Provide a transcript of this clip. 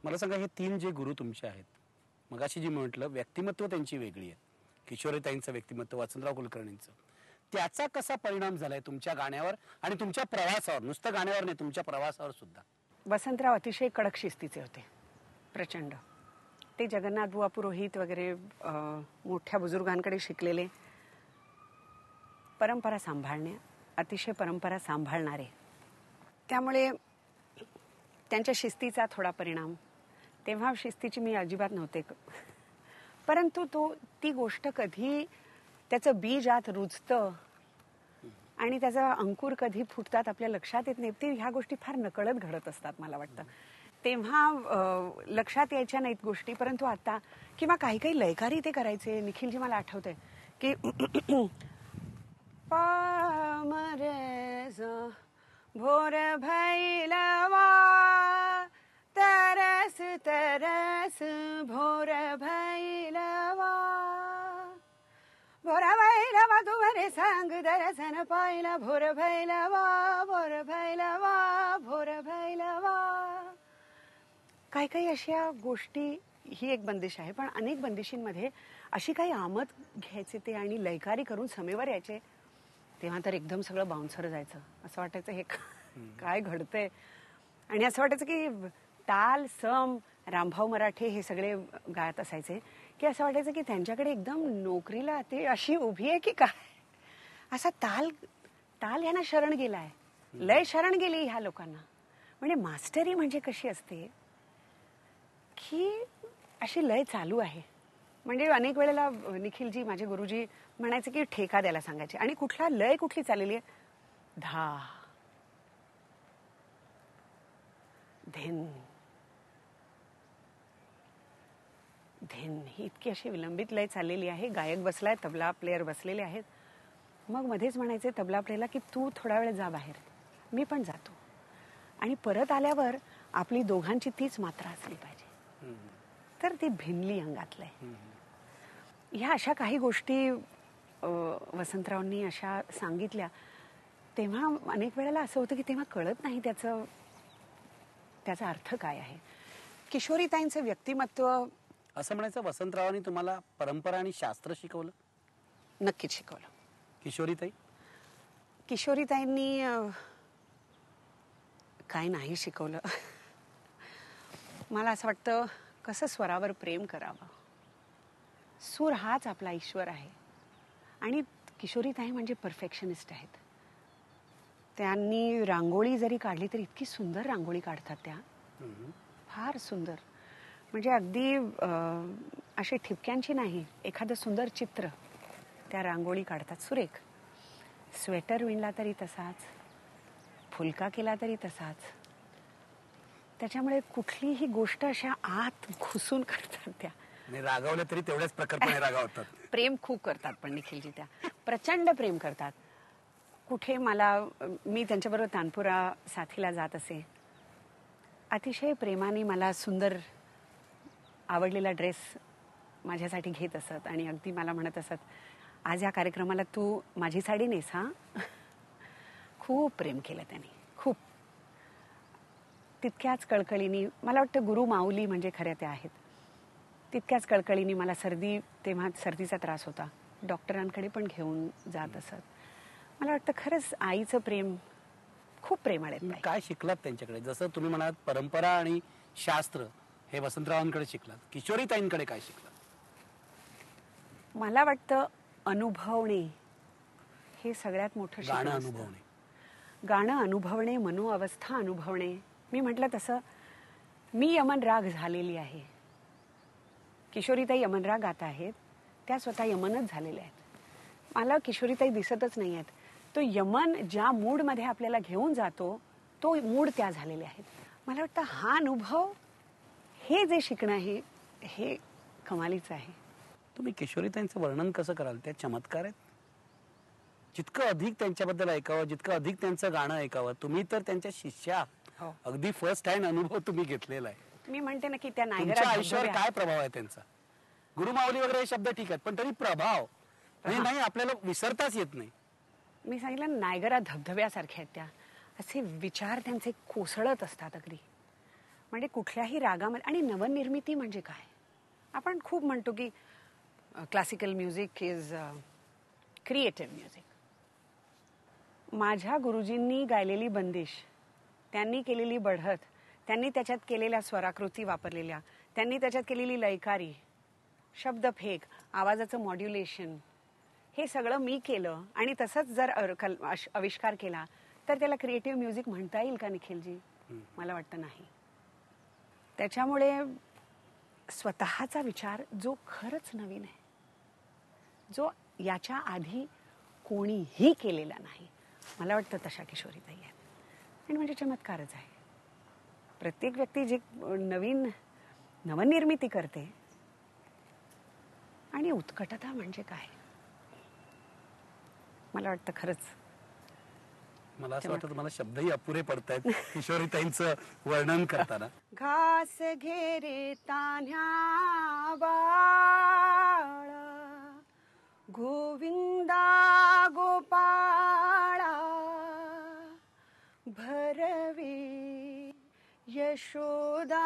मला सांगा, हे तीन जे गुरु तुमचे आहेत, मगाशी जी म्हटलं व्यक्तिमत्व त्यांची वेगळी आहे, किशोरीताईंचं व्यक्तिमत्व, वसंतराव कुलकर्णींचं, त्याचा कसा परिणाम झालाय तुमच्या गाण्यावर आणि तुमच्या प्रवासावर? नुसतं गाण्यावर नाही, तुमच्या प्रवासावर सुद्धा. वसंतराव अतिशय कडक शिस्तीचे होते, प्रचंड. ते जगन्नाथ बुवा पुरोहित वगैरे मोठ्या बुजुर्गांकडे शिकलेले, परंपरा सांभाळणे, अतिशय परंपरा सांभाळणारे. त्यामुळे त्यांच्या शिस्तीचा थोडा परिणाम. तेव्हा शिस्तीची मी अजिबात नव्हते, परंतु ती गोष्ट कधी त्याचं बीज आत रुजतं आणि त्याचा अंकुर कधी फुटतात आपल्या लक्षात येत नाही. ते ह्या गोष्टी फार नकळत घडत असतात मला वाटतं. तेव्हा लक्षात यायच्या नाहीत गोष्टी, परंतु आता किंवा काही काही लयकारी ते करायचे. निखिलजी मला आठवतंय की भोर भैलवा तरस तरस भोर भैलवा, भोर भैलवा तू बरे सांग दर्शन पाहिला, भोर भैलवा भोर भैलवा भोर भैलवा. काही काही अशा गोष्टी, ही एक बंदिश आहे, पण अनेक बंदिशींमध्ये अशी काही आमद घ्यायचे ते आणि लयकारी करून समेवर यायचे. तेव्हा तर एकदम सगळं बाउन्सर जायचं. असं वाटायचं हे काय घडतंय. आणि असं वाटायचं की ताल सम रामभाऊ मराठे हे सगळे गायत असायचे, की असं वाटायचं की त्यांच्याकडे एकदम नोकरीला ते अशी उभी आहे की काय. असा ताल ह्यांना शरण गेलाय, लय शरण गेली ह्या लोकांना. म्हणजे मास्टरी म्हणजे कशी असते की अशी लय चालू आहे. म्हणजे अनेक वेळेला निखिलजी माझे गुरुजी म्हणायचे की ठेका द्यायला सांगायचे, आणि कुठला लय कुठली चाललेली आहे, धा धिन धिन, ही इतकी अशी विलंबित लय चाललेली आहे. गायक बसलाय, तबला प्लेयर बसलेले आहेत. मग मध्येच म्हणायचे तबला प्लेयरला की तू थोडा वेळ जा बाहेर, मी पण जातो, आणि परत आल्यावर आपली दोघांची तीच मात्रा असली पाहिजे. तर ती भिनली अंगातलंय. ह्या अशा काही गोष्टी वसंतरावांनी अशा सांगितल्या. तेव्हा अनेक वेळेला असं होतं की तेव्हा कळत नाही त्याचा अर्थ काय आहे. किशोरीताईंचं व्यक्तिमत्व, असं म्हणायचं वसंतरावांनी तुम्हाला परंपरा आणि शास्त्र शिकवलं? नक्कीच शिकवलं. किशोरीताईंनी काय नाही शिकवलं. मला असं वाटतं कसं स्वरावर प्रेम करावं. सूर हाच आपला ईश्वर आहे. आणि किशोरीताई म्हणजे परफेक्शनिस्ट आहेत. त्यांनी रांगोळी जरी काढली तरी इतकी सुंदर रांगोळी काढतात त्या, फार सुंदर. म्हणजे अगदी अशी ठिपक्यांची नाही, एखादं सुंदर चित्र त्या रांगोळी काढतात, सुरेख. स्वेटर विणला तरी तसाच, फुलका केला तरी तसाच. त्याच्यामुळे कुठलीही गोष्ट अशा आत घुसून करतात त्या. रागावल्या तरी तेवढ्याच प्रकारपणे रागावतात. प्रेम खूप करतात पण निखिलजी, त्या प्रचंड प्रेम करतात. कुठे मी त्यांच्याबरोबर तानपुरा साथीला जात असे, अतिशय प्रेमाने मला सुंदर आवडलेला ड्रेस माझ्यासाठी घेत असत आणि अगदी मला म्हणत असत, आज या कार्यक्रमाला तू माझी साडी नेस हा. खूप प्रेम केलं त्यांनी, खूप. तितक्याच कळकळीने, मला वाटतं गुरु माऊली म्हणजे खऱ्या त्या आहेत. तितक्याच कळकळीने मला तेव्हा सर्दीचा त्रास होता, डॉक्टरांकडे पण घेऊन जात असत. मला वाटतं खरंच आईचं प्रेम खूप प्रेमळ आहे. काय शिकलात त्यांच्याकडे? जसं तुम्ही म्हणालात परंपरा आणि शास्त्र हे वसंतरावांकडे शिकलात, किशोरीताईंकडे काय शिकलात? मला वाटतं अनुभवणे हे सगळ्यात मोठं शिकणं असतं. गाणं अनुभवणे, मनोअवस्था अनुभवणे. मी म्हटलं तसं मी यमन राग झालेली आहे. किशोरीताई यमन राग गात आहेत, त्या स्वतः यमनच झालेल्या आहेत. मला किशोरीताई दिसतच नाही आहेत. तो यमन ज्या मूडमध्ये आपल्याला घेऊन जातो तो मूड त्या झालेल्या आहेत. मला वाटतं हा अनुभव, हे जे शिकणं आहे हे कमालीचं आहे. तुम्ही किशोरीताईंचं वर्णन कसं कराल? त्या चमत्कार आहेत. जितकं अधिक त्यांच्याबद्दल ऐकावं, जितकं अधिक त्यांचं गाणं ऐकावं. तुम्ही तर त्यांच्या शिष्या, अगदी फर्स्ट हँड अनुभव तुम्ही घेतलेला आहे. मी म्हणते ना की त्या नायगरा आयुष्यावर काय प्रभाव आहे त्यांचा? गुरुमाऊली वगैरे हे शब्द ठीक आहेत, पण तरी प्रभाव नाही आपल्याला विसरताच येत नाही. मी सांगितलं नायगरा धबधब्यासारख्या आहेत त्या. असे विचार त्यांचे कोसळत असतात अगदी. म्हणजे कुठल्याही रागामध्ये. आणि नवनिर्मिती म्हणजे काय? आपण खूप म्हणतो की classical music is creative music. माझ्या गुरुजींनी गायलेली बंदिश, त्यांनी केलेली बढत, त्यांनी त्याच्यात केलेल्या स्वराकृती वापरलेल्या, त्यांनी त्याच्यात केलेली लयकारी, शब्दफेक, आवाजाचं मॉड्युलेशन, हे सगळं मी केलं आणि तसंच जर आविष्कार केला तर त्याला क्रिएटिव्ह म्युझिक म्हणता येईल का निखिलजी? मला वाटतं नाही. त्याच्यामुळे स्वतःचा विचार जो खरंच नवीन आहे, जो याच्या आधी कोणीही केलेला नाही, मला वाटतं तशा किशोरीताई आहेत. आणि म्हणजे चमत्कारच आहे. प्रत्येक व्यक्ती जी नवनिर्मिती करते. आणि उत्कटता म्हणजे काय, मला वाटतं खरंच. मला असं वाटतं मला शब्दही अपुरे पडतायत किशोरीताईंचं वर्णन करताना. घास घेरे तान्ह्या बाळ, गोविंदा गोपाळा, भरवी यशोदा